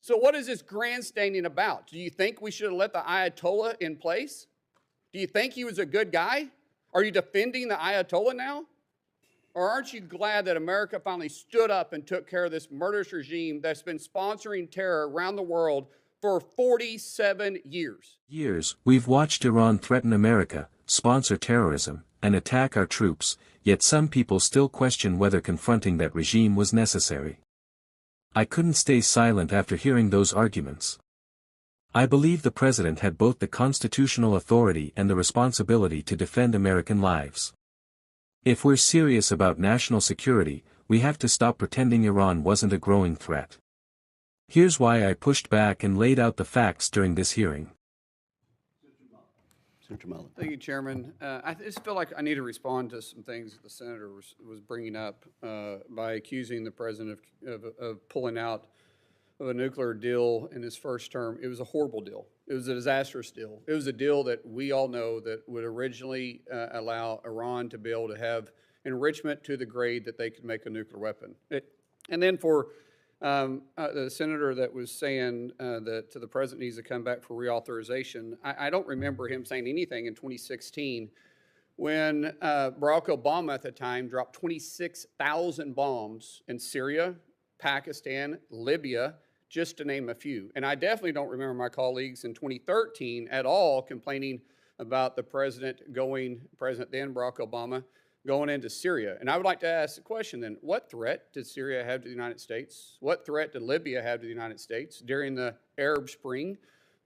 So what is this grandstanding about? Do you think we should have let the Ayatollah in place? Do you think he was a good guy? Are you defending the Ayatollah now? Or aren't you glad that America finally stood up and took care of this murderous regime that's been sponsoring terror around the world for 47 years? We've watched Iran threaten America, sponsor terrorism, and attack our troops, yet some people still question whether confronting that regime was necessary. I couldn't stay silent after hearing those arguments. I believe the president had both the constitutional authority and the responsibility to defend American lives. If we're serious about national security, we have to stop pretending Iran wasn't a growing threat. Here's why I pushed back and laid out the facts during this hearing. Senator Mullin. Thank you, Chairman. I just feel like I need to respond to some things that the Senator was bringing up by accusing the President of pulling out of a nuclear deal in his first term. It was a horrible deal. It was a disastrous deal. It was a deal that we all know that would originally allow Iran to be able to have enrichment to the grade that they could make a nuclear weapon. And then for the senator that was saying that the president needs to come back for reauthorization, I don't remember him saying anything in 2016 when Barack Obama at the time dropped 26,000 bombs in Syria, Pakistan, Libya, just to name a few. And I definitely don't remember my colleagues in 2013 at all complaining about the president then Barack Obama, going into Syria. And I would like to ask the question then, what threat did Syria have to the United States? What threat did Libya have to the United States during the Arab Spring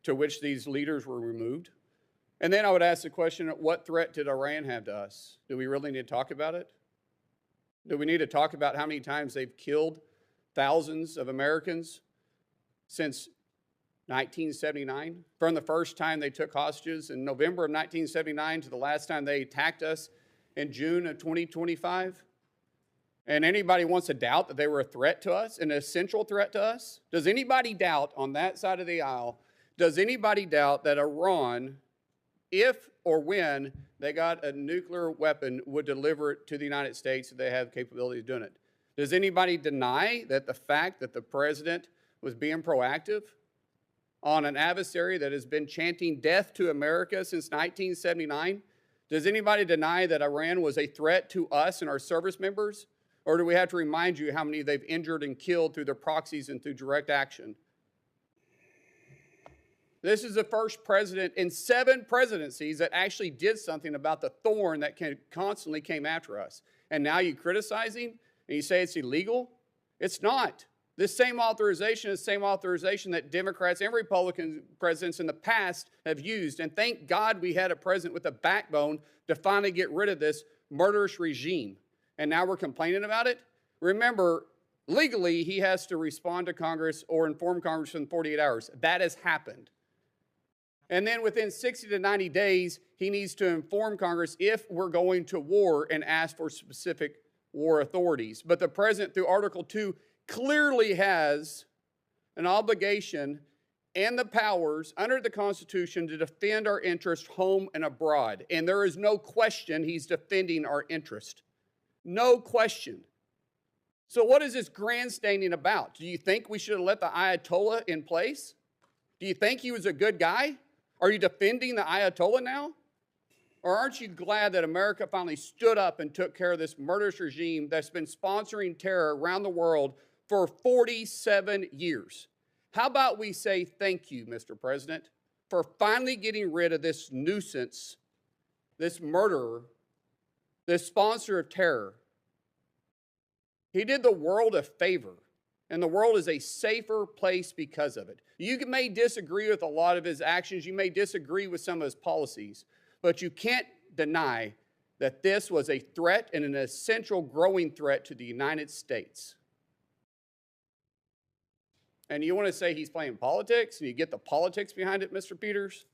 to which these leaders were removed? And then I would ask the question, what threat did Iran have to us? Do we really need to talk about it? Do we need to talk about how many times they've killed thousands of Americans since 1979? From the first time they took hostages in November of 1979 to the last time they attacked us in June of 2025? And anybody wants to doubt that they were a threat to us, an essential threat to us? Does anybody doubt on that side of the aisle, does anybody doubt that Iran, if or when they got a nuclear weapon, would deliver it to the United States if they have the capability of doing it? Does anybody deny that the fact that the president was being proactive on an adversary that has been chanting death to America since 1979? Does anybody deny that Iran was a threat to us and our service members? Or do we have to remind you how many they've injured and killed through their proxies and through direct action? This is the first president in 7 presidencies that actually did something about the thorn that constantly came after us. And now you criticizing and you say it's illegal? It's not. This same authorization is the same authorization that Democrats and Republican presidents in the past have used. And thank God we had a president with a backbone to finally get rid of this murderous regime. And now we're complaining about it? Remember, legally, he has to respond to Congress or inform Congress within 48 hours. That has happened. And then within 60 to 90 days, he needs to inform Congress if we're going to war and ask for specific war authorities. But the president, through Article 2, clearly has an obligation and the powers under the Constitution to defend our interests home and abroad. And there is no question he's defending our interest. No question. So what is this grandstanding about? Do you think we should have let the Ayatollah in place? Do you think he was a good guy? Are you defending the Ayatollah now? Or aren't you glad that America finally stood up and took care of this murderous regime that's been sponsoring terror around the world for 47 years? How about we say thank you, Mr. President, for finally getting rid of this nuisance, this murderer, this sponsor of terror. He did the world a favor, and the world is a safer place because of it. You may disagree with a lot of his actions. You may disagree with some of his policies, but you can't deny that this was a threat and an essential growing threat to the United States. And you want to say he's playing politics, and you get the politics behind it, Mr. Peters?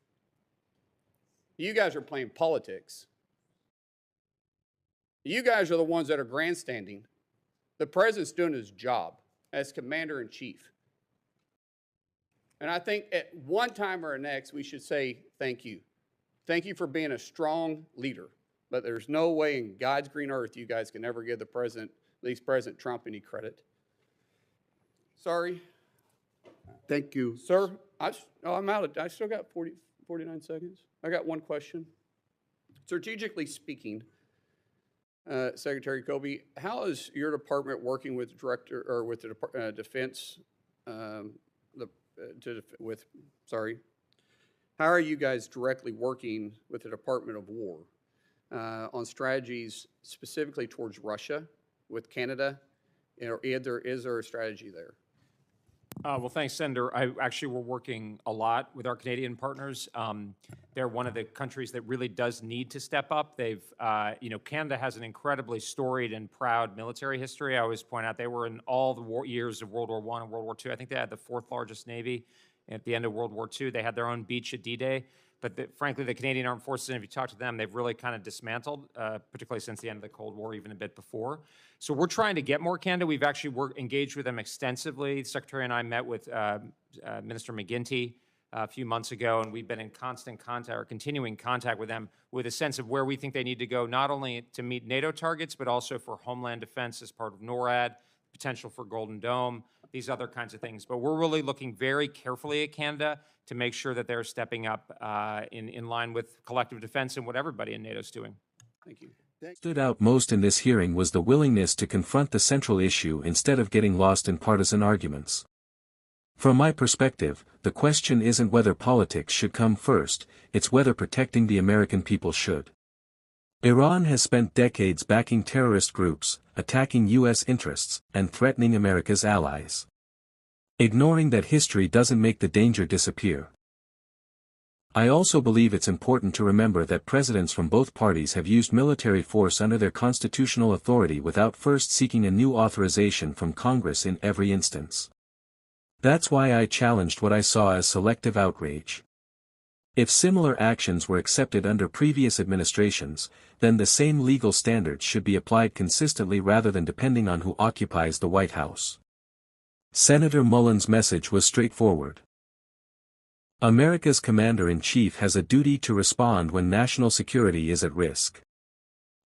You guys are playing politics. You guys are the ones that are grandstanding. The president's doing his job as commander-in-chief. And I think at one time or next, we should say thank you. Thank you for being a strong leader. But there's no way in God's green earth you guys can ever give the president, at least President Trump, any credit. Sorry. Thank you. Sir, I'm out of, I still got 49 seconds. I got one question. Strategically speaking, Secretary Kobe, how is your department working with director or with the defense? How are you guys directly working with the Department of War on strategies specifically towards Russia with Canada? Or is there a strategy there? Well, thanks, Senator. We're working a lot with our Canadian partners. They're one of the countries that really does need to step up. Canada has an incredibly storied and proud military history. I always point out they were in all the years of World War I and World War II. I think they had the fourth largest Navy. At the end of World War II, they had their own beach at D-Day. But frankly, the Canadian Armed Forces, and if you talk to them, they've really kind of dismantled, particularly since the end of the Cold War, even a bit before. So we're trying to get more Canada. We've actually engaged with them extensively. The Secretary and I met with Minister McGuinty a few months ago, and we've been in constant contact, or continuing contact with them, with a sense of where we think they need to go, not only to meet NATO targets, but also for homeland defense as part of NORAD, potential for Golden Dome, these other kinds of things. But we're really looking very carefully at Canada to make sure that they're stepping up in line with collective defense and what everybody in NATO is doing. Thank you. What stood out most in this hearing was the willingness to confront the central issue instead of getting lost in partisan arguments. From my perspective, the question isn't whether politics should come first, it's whether protecting the American people should. Iran has spent decades backing terrorist groups, attacking U.S. interests, and threatening America's allies. Ignoring that history doesn't make the danger disappear. I also believe it's important to remember that presidents from both parties have used military force under their constitutional authority without first seeking a new authorization from Congress in every instance. That's why I challenged what I saw as selective outrage. If similar actions were accepted under previous administrations, then the same legal standards should be applied consistently rather than depending on who occupies the White House. Senator Mullin's message was straightforward. America's commander-in-chief has a duty to respond when national security is at risk.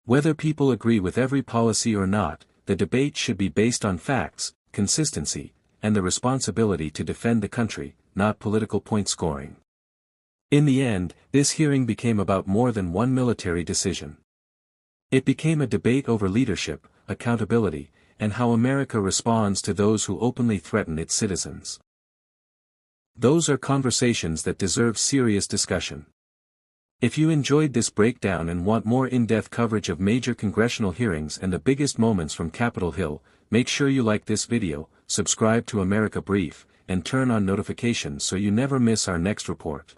Whether people agree with every policy or not, the debate should be based on facts, consistency, and the responsibility to defend the country, not political point scoring. In the end, this hearing became about more than one military decision. It became a debate over leadership, accountability, and how America responds to those who openly threaten its citizens. Those are conversations that deserve serious discussion. If you enjoyed this breakdown and want more in-depth coverage of major congressional hearings and the biggest moments from Capitol Hill, make sure you like this video, subscribe to America Brief, and turn on notifications so you never miss our next report.